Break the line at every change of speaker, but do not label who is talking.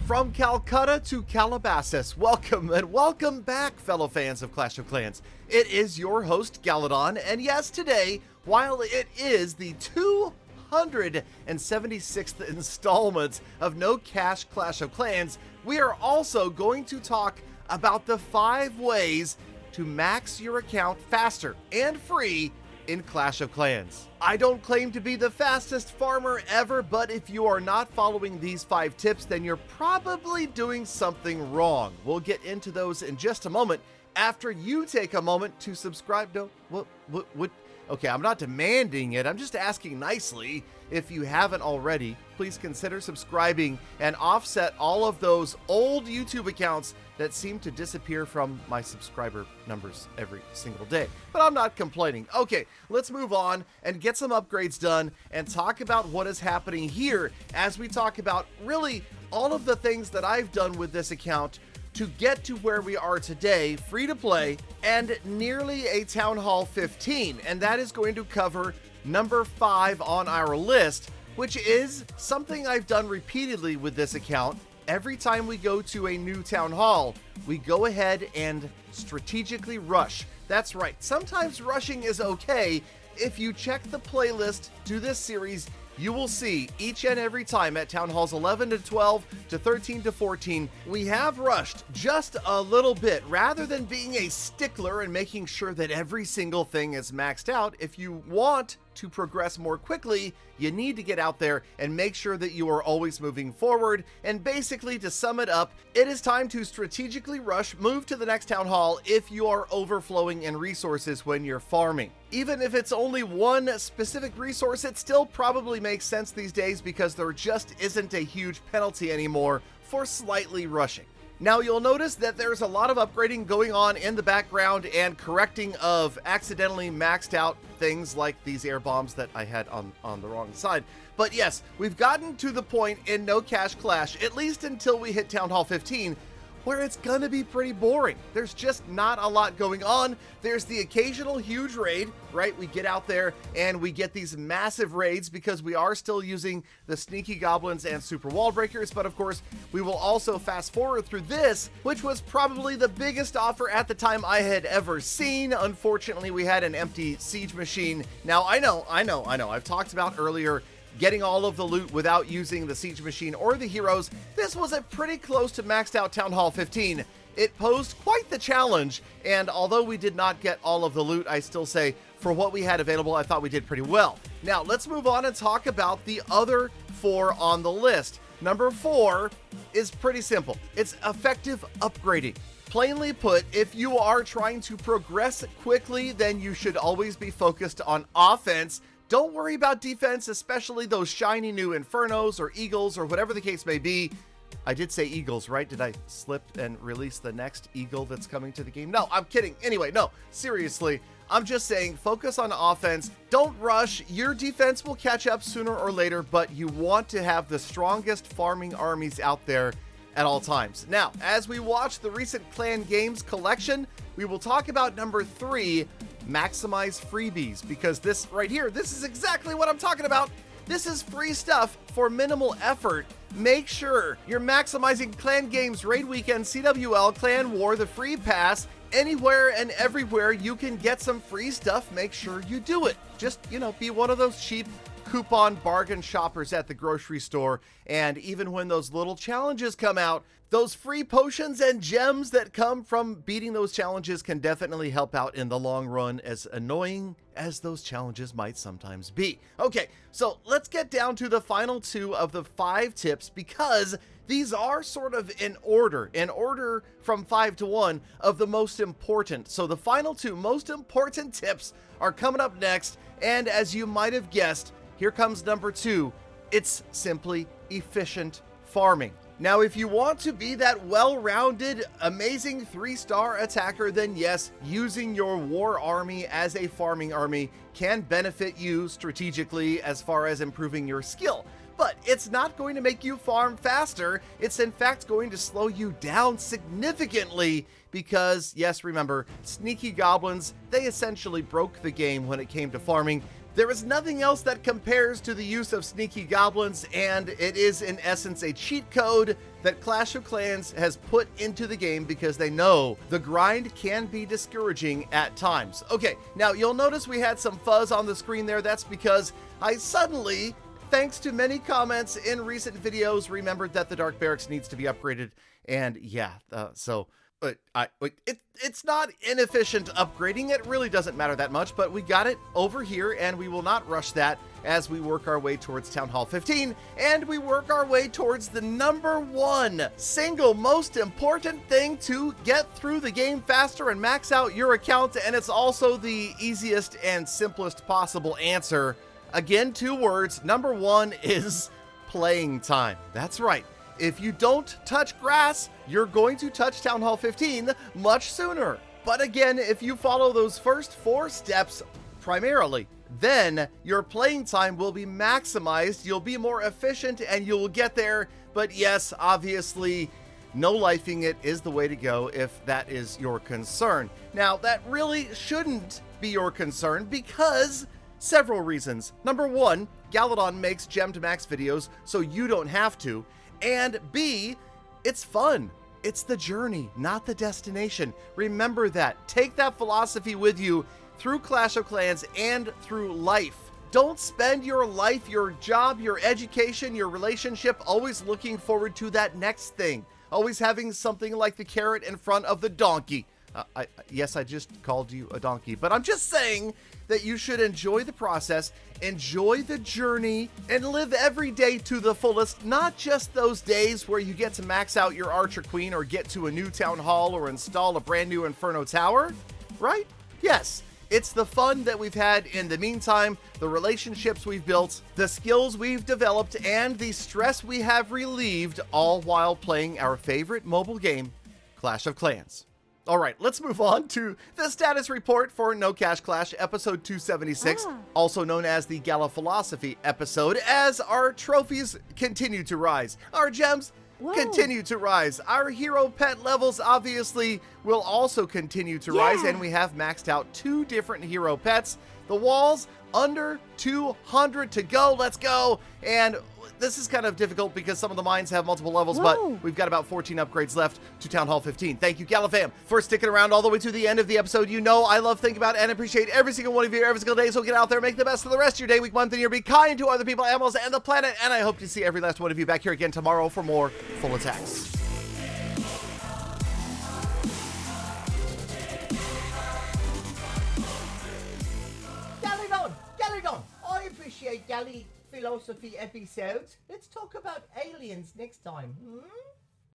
From Calcutta to Calabasas, welcome and welcome back, fellow fans of Clash of Clans. It is your host, Galadon, and yes, today, while it is the 276th installment of No Cash Clash of Clans, we are also going to talk about the 5 ways to max your account faster and free in Clash of Clans. I don't claim to be the fastest farmer ever, but if you are not following these 5 tips, then you're probably doing something wrong. We'll get into those in just a moment after you take a moment to subscribe. No, what? Okay, I'm not demanding it. I'm just asking nicely. If you haven't already, please consider subscribing and offset all of those old YouTube accounts that seem to disappear from my subscriber numbers every single day. But I'm not complaining. Okay, let's move on and get some upgrades done and talk about what is happening here as we talk about really all of the things that I've done with this account to get to where we are today, free to play, and nearly a Town Hall 15. And that is going to cover number 5 on our list, which is something I've done repeatedly with this account. Every time we go to a new Town Hall, we go ahead and strategically rush. That's right, sometimes rushing is okay. If you check the playlist to this series, you will see each and every time at Town Halls 11 to 12 to 13 to 14, we have rushed just a little bit rather than being a stickler and making sure that every single thing is maxed out. If you want to progress more quickly, you need to get out there and make sure that you are always moving forward. And basically, to sum it up, it is time to strategically rush, move to the next Town Hall if you are overflowing in resources when you're farming. Even if it's only one specific resource, it still probably makes sense these days because there just isn't a huge penalty anymore for slightly rushing. Now you'll notice that there's a lot of upgrading going on in the background and correcting of accidentally maxed out things like these air bombs that I had on the wrong side. But yes, we've gotten to the point in No Cash Clash, at least until we hit Town Hall 15, where it's gonna be pretty boring. There's just not a lot going on. There's the occasional huge raid, right? We get out there and we get these massive raids because we are still using the sneaky goblins and super wall breakers. But of course, we will also fast forward through this, which was probably the biggest offer at the time I had ever seen. Unfortunately, we had an empty siege machine. Now, I know. I've talked about earlier getting all of the loot without using the siege machine or the heroes. This was a pretty close to maxed out Town Hall 15. It posed quite the challenge, and although we did not get all of the loot, I still say for what we had available, I thought we did pretty well. Now let's move on and talk about the other 4 on the list. Number 4 is pretty simple. It's effective upgrading. Plainly put, if you are trying to progress quickly, then you should always be focused on offense. Don't worry about defense, especially those shiny new Infernos or Eagles or whatever the case may be. I did say Eagles, right? Did I slip and release the next Eagle that's coming to the game? No, I'm kidding. Anyway, no, seriously, I'm just saying focus on offense. Don't rush. Your defense will catch up sooner or later, but you want to have the strongest farming armies out there at all times. Now, as we watch the recent Clan Games collection, we will talk about number 3, maximize freebies, because this right here, this is exactly what I'm talking about. This is free stuff for minimal effort. Make sure you're maximizing Clan Games Raid Weekend, CWL, Clan War, the free pass. Anywhere and everywhere you can get some free stuff, make sure you do it. Just, be one of those cheap coupon bargain shoppers at the grocery store. And even when those little challenges come out, those free potions and gems that come from beating those challenges can definitely help out in the long run, as annoying as those challenges might sometimes be. Okay, so let's get down to the final 2 of the 5 tips, because these are sort of in order from 5 to 1 of the most important. So the final 2 most important tips are coming up next. And as you might have guessed, here comes number 2. It's simply efficient farming. Now, if you want to be that well-rounded, amazing 3-star attacker, then yes, using your war army as a farming army can benefit you strategically as far as improving your skill. But it's not going to make you farm faster. It's in fact going to slow you down significantly because, yes, remember, sneaky goblins, they essentially broke the game when it came to farming. There is nothing else that compares to the use of sneaky goblins, and it is in essence a cheat code that Clash of Clans has put into the game because they know the grind can be discouraging at times. Okay, now you'll notice we had some fuzz on the screen there. That's because I suddenly, thanks to many comments in recent videos, remembered that the Dark Barracks needs to be upgraded, and yeah, it's not inefficient upgrading. It really doesn't matter that much, but we got it over here, and we will not rush that as we work our way towards Town Hall 15, and we work our way towards the number one single most important thing to get through the game faster and max out your account, and it's also the easiest and simplest possible answer. Again, 2 words. Number one is playing time. That's right. If you don't touch grass, you're going to touch Town Hall 15 much sooner. But again, if you follow those first 4 steps primarily, then your playing time will be maximized, you'll be more efficient, and you'll get there. But yes, obviously, no lifing it is the way to go if that is your concern. Now, that really shouldn't be your concern because several reasons. Number one, Galadon makes Gem to Max videos, so you don't have to. And B, it's fun. It's the journey, not the destination. Remember that. Take that philosophy with you through Clash of Clans and through life. Don't spend your life, your job, your education, your relationship always looking forward to that next thing. Always having something like the carrot in front of the donkey. Yes, I just called you a donkey, but I'm just saying that you should enjoy the process, enjoy the journey, and live every day to the fullest, not just those days where you get to max out your Archer Queen or get to a new town hall or install a brand new Inferno Tower, right? Yes, it's the fun that we've had in the meantime, the relationships we've built, the skills we've developed, and the stress we have relieved, all while playing our favorite mobile game, Clash of Clans. All right, let's move on to the status report for No Cash Clash episode 276, also known as the Gala Philosophy episode, as our trophies continue to rise. Our gems continue to rise. Our hero pet levels obviously will also continue to rise, and we have maxed out 2 different hero pets. The walls, under 200 to go. Let's go. And this is kind of difficult because some of the mines have multiple levels, but we've got about 14 upgrades left to Town Hall 15. Thank you, Galafam, for sticking around all the way to the end of the episode. You know I love thinking about and appreciate every single one of you every single day, so get out there, make the best of the rest of your day, week, month, and year. Be kind to other people, animals, and the planet, and I hope to see every last one of you back here again tomorrow for more Full Attacks.
Galadon, I appreciate Galley Philosophy episodes. Let's talk about aliens next time.